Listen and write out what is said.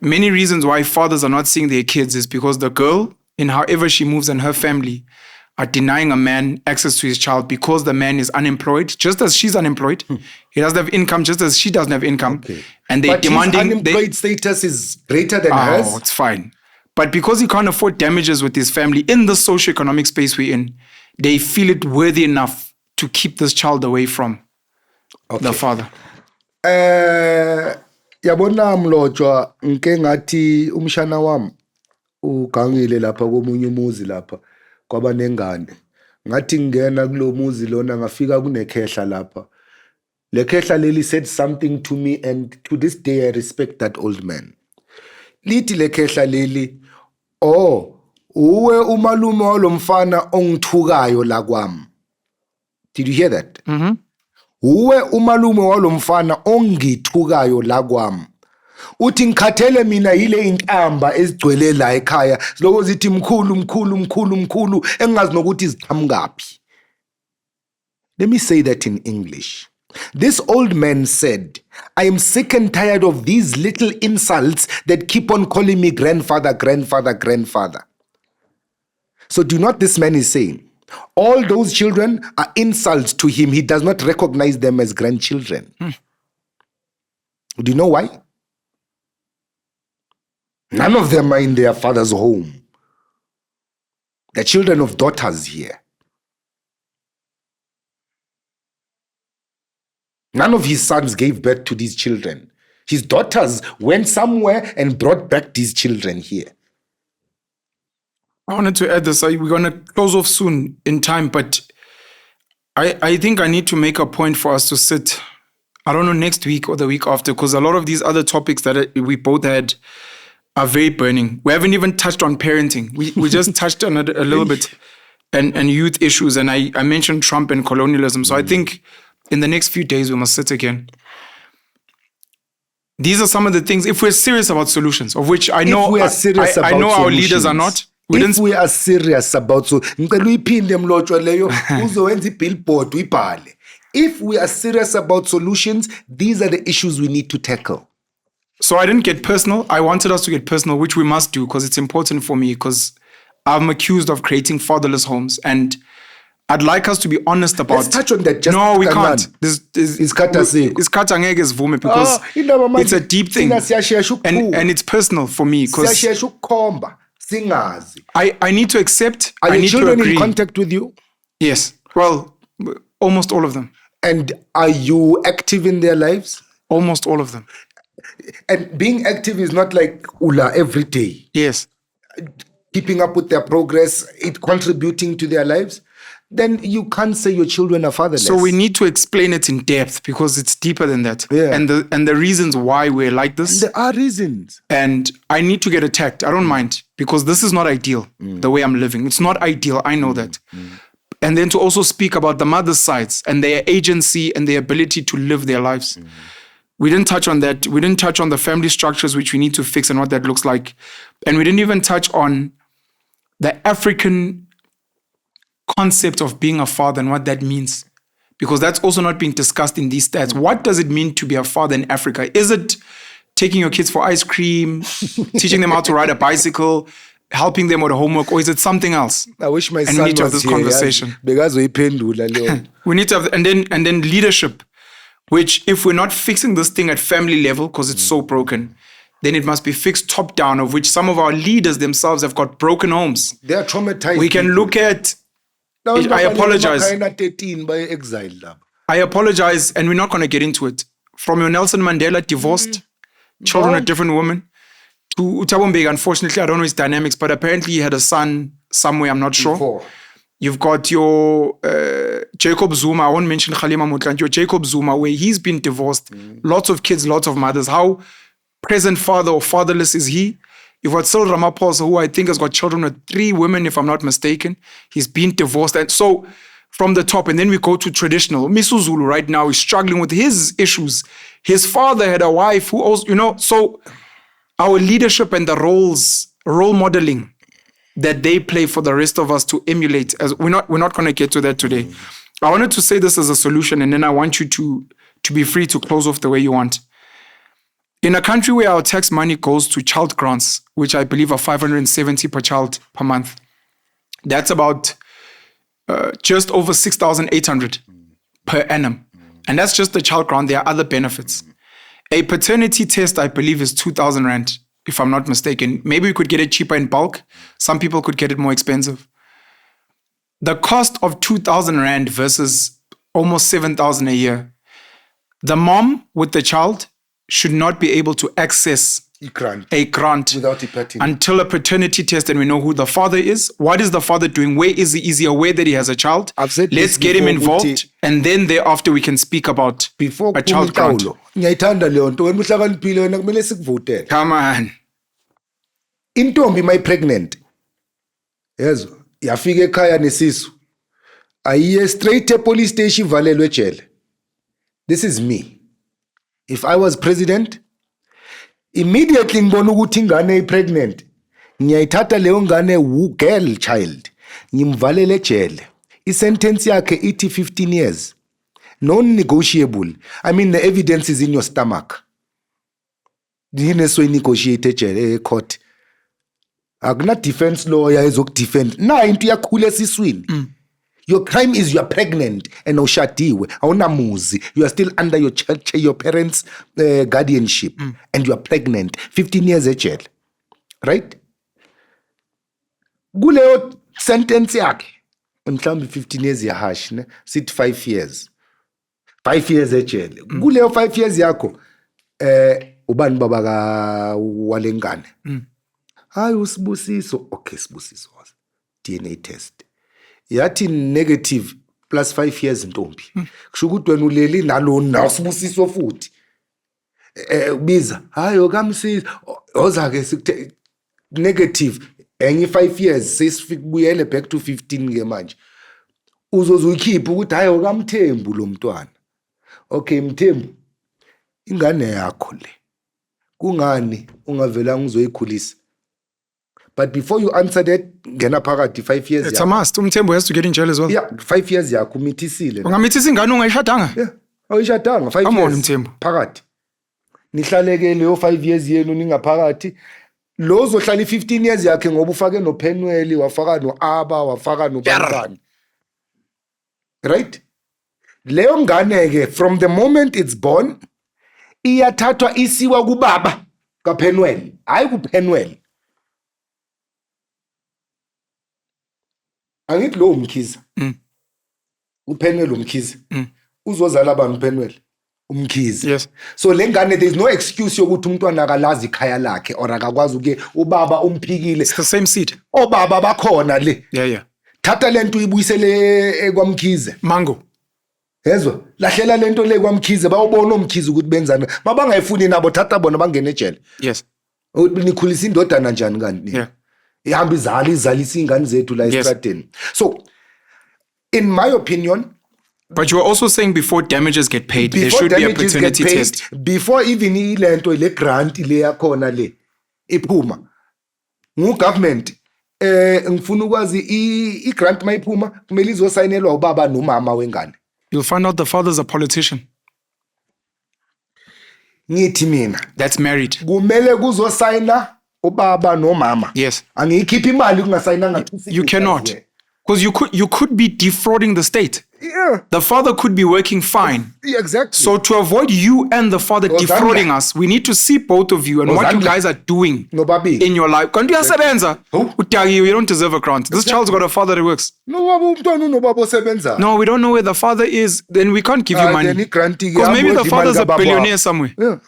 many reasons why fathers are not seeing their kids is because the girl, in however she moves and her family, are denying a man access to his child because the man is unemployed, just as she's unemployed. He doesn't have income, just as she doesn't have income. Okay. And they're But demanding... his unemployed status is greater than hers? Oh, it's fine. But because he can't afford damages with his family in the socioeconomic space we're in, they feel it worthy enough to keep this child away from the father. Yabona Mlotshwa nke ngathi umshana wami ugangile lapha komunye umuzi lapha kwaba nengane. Ngathi ngena kulo muzi lona ngafika kunekhehla lapha. Le khehla leli said something to me, and to this day I respect that old man. Lithi le khehla leli, uwe umalume walomfana ongithukayo la kwami. Did you hear that? Mm-hmm. Uwe umalume walomfana ongithukayo la kwami. Uthi ngikhathele mina yile intamba ezigcwele la ekhaya lokho zithi mkhulu engazi nokuthi ziqhamukaphi. Let me say that in English. This old man said, I am sick and tired of these little insults that keep on calling me grandfather. So do you know what this man is saying? All those children are insults to him. He does not recognize them as grandchildren. Do you know why? None of them are in their father's home. The children of daughters here. None of his sons gave birth to these children. His daughters went somewhere and brought back these children here. I wanted to add this. We're going to close off soon in time, but I think I need to make a point for us to sit, I don't know, next week or the week after, because a lot of these other topics that we both had are very burning. We haven't even touched on parenting. We just touched on it a little bit, and youth issues, and I mentioned Trump and colonialism. So I think in the next few days we must sit again. These are some of the things, if we're serious about solutions, of which I know I know our leaders are not. If we are serious about If we are serious about solutions, these are the issues we need to tackle. So I didn't get personal. I wanted us to get personal, which we must do because it's important for me, because I'm accused of creating fatherless homes, and I'd like us to be honest about... Let's touch on that. No, we can't. It's vume because it's a deep thing. And it's personal for me because I need to accept. Are your children in contact with you? Yes. Well, almost all of them. And are you active in their lives? Almost all of them. And being active is not like Ula every day. Yes. Keeping up with their progress, it contributing to their lives. Then you can't say your children are fatherless. So we need to explain it in depth because it's deeper than that. Yeah. And the reasons why we're like this. There are reasons. And I need to get attacked. I don't mind because this is not ideal, the way I'm living. It's not ideal. I know that. And then to also speak about the mother's sides and their agency and their ability to live their lives. We didn't touch on that. We didn't touch on the family structures, which we need to fix and what that looks like. And we didn't even touch on the African concept of being a father and what that means, because that's also not being discussed in these stats. What does it mean to be a father in Africa? Is it taking your kids for ice cream, teaching them how to ride a bicycle, helping them with homework, or is it something else? I wish my and son we need to have was this here, conversation. Because we need to have, and then leadership, which if we're not fixing this thing at family level because it's so broken, then it must be fixed top down, of which some of our leaders themselves have got broken homes. They are traumatized. We can look at... I apologize. I apologize, and we're not going to get into it. From your Nelson Mandela, divorced, children with different women, to Utabombega, unfortunately, I don't know his dynamics, but apparently he had a son somewhere, I'm not sure. Before. You've got your Jacob Zuma, I won't mention Khalima Mutlant, your Jacob Zuma, where he's been divorced, lots of kids, lots of mothers. How present father or fatherless is he? You've got Cyril Ramaphosa, who I think has got children with 3 women, if I'm not mistaken. He's been divorced. And so from the top, and then we go to traditional. Misuzulu right now is struggling with his issues. His father had a wife who also, so our leadership and the role modeling that they play for the rest of us to emulate, as we're not going to get to that today. I wanted to say this as a solution, and then I want you to be free to close off the way you want. In a country where our tax money goes to child grants, which I believe are 570 per child per month, that's about just over 6,800 per annum. And that's just the child grant. There are other benefits. A paternity test, I believe, is 2,000 rand, if I'm not mistaken. Maybe we could get it cheaper in bulk. Some people could get it more expensive. The cost of 2,000 rand versus almost 7,000 a year. The mom with the child should not be able to access a grant without it until a paternity test and we know who the father is. What is the father doing? Where is he? Is he aware that he has a child? Let's get him involved, and then thereafter we can speak about a child grant. Come on. Intombi my pregnant. Yes. Yafika ekhaya nesisu. Ayiye straight police station ivalelwe ejele. This is me. If I was president, immediately ngibona ukuthi ingane pregnant, ngiyayithatha leyo ngane girl child, ngimvalele ejele. I-sentence yakhe ithi 15 years. Non-negotiable. I mean, the evidence is in your stomach. Dine so negotiate ejele court. Akuna defense lawyer ezokudefend. Na into yakhula esiswini. Your crime is you are pregnant and ushadiwe, awunamuzi. You are still under your parents' guardianship and you are pregnant. 15 years ejele. Right? Kuleyo sentence yakhe mhlawumbe 15 years yahash ne sithi 5 years. 5 years ejele. Kuleyo 5 years yakho ubani baba ka walengane. Hayi usibusiso. Okay, sibusiso. DNA test. Yathi negative plus 5 years ntombi. Kusho ukuthi wena uleli nalo nasibusiso futhi. Biza. Hayi okamsisi. Oza ke negative enye 5 years sesifika buyele back to 15 ke manje. Uzozuyikhipha ukuthi hayi okamthembu lo mntwana. Okay Mthembu. Ingane yakho le. Kungani ungavelanga uzoyikhulisa? But before you answer that, ngena phakathi 5 years. It's a must. Umthembu has to get in jail as well. Yeah, 5 years yakho umithisile. Ungamithisa ingane ungayishadanga? Yeah. Awuyishadanga 5 years. Come on Mthembu. Phakathi. Nihlaleke leyo 5 years yenu ningaphakathi. Lo uzohlala i15 years yakhe ngoba ufake noPenwell, wafaka noAbba, wafaka noBantwana. Right? Leyo ngane ke from the moment it's born iyathathwa isiwa kubaba kaPenwell. Hayi kuPenwell. Angithi lo umkhiza. uPenwell umkhiza. Uzozala bani uPenwell? Umkhiza. Yes. So lengane there is no excuse yokuthi umntwana akalazi ikhaya lakhe or akakwazi uke ubaba umphikile. It's the same seed. Obaba bakhona le. Yeah. Thatha lento uyibuyisele kwamkhize. Mango. Yezwa? Lahlela lento le kwamkhize bayobona umkhize ukuthi benzani. Mabangayifuni nabo thatha bona bangene ejele. Yes. Nikhulisa indodana njani kanti? Yeah. Ihamba izalisa ingane zethu la estradeni. So in my opinion, but you were also saying before damages get paid, there should be a paternity test. Before even ilento le grant le yakhona le iphuma. Government ngifuna ukwazi I grant mayiphuma kumele izosayinelwa ubaba nomama wengane. You'll find out the father's a politician. Ngithi mina that's married. Kumele kuzosayina ubaba nomama. Yes. Angiyikhipha imali kungasayinanga. You cannot. Because you could be defrauding the state. Yeah. The father could be working fine. Yeah, exactly. So to avoid you and the father defrauding us, we need to see both of you and what you guys are doing in your life. Kanti uyasebenza. You don't deserve a grant. This child's got a father that works. No, we don't know where the father is. Then we can't give you money. Because maybe the father's a billionaire somewhere. Yeah.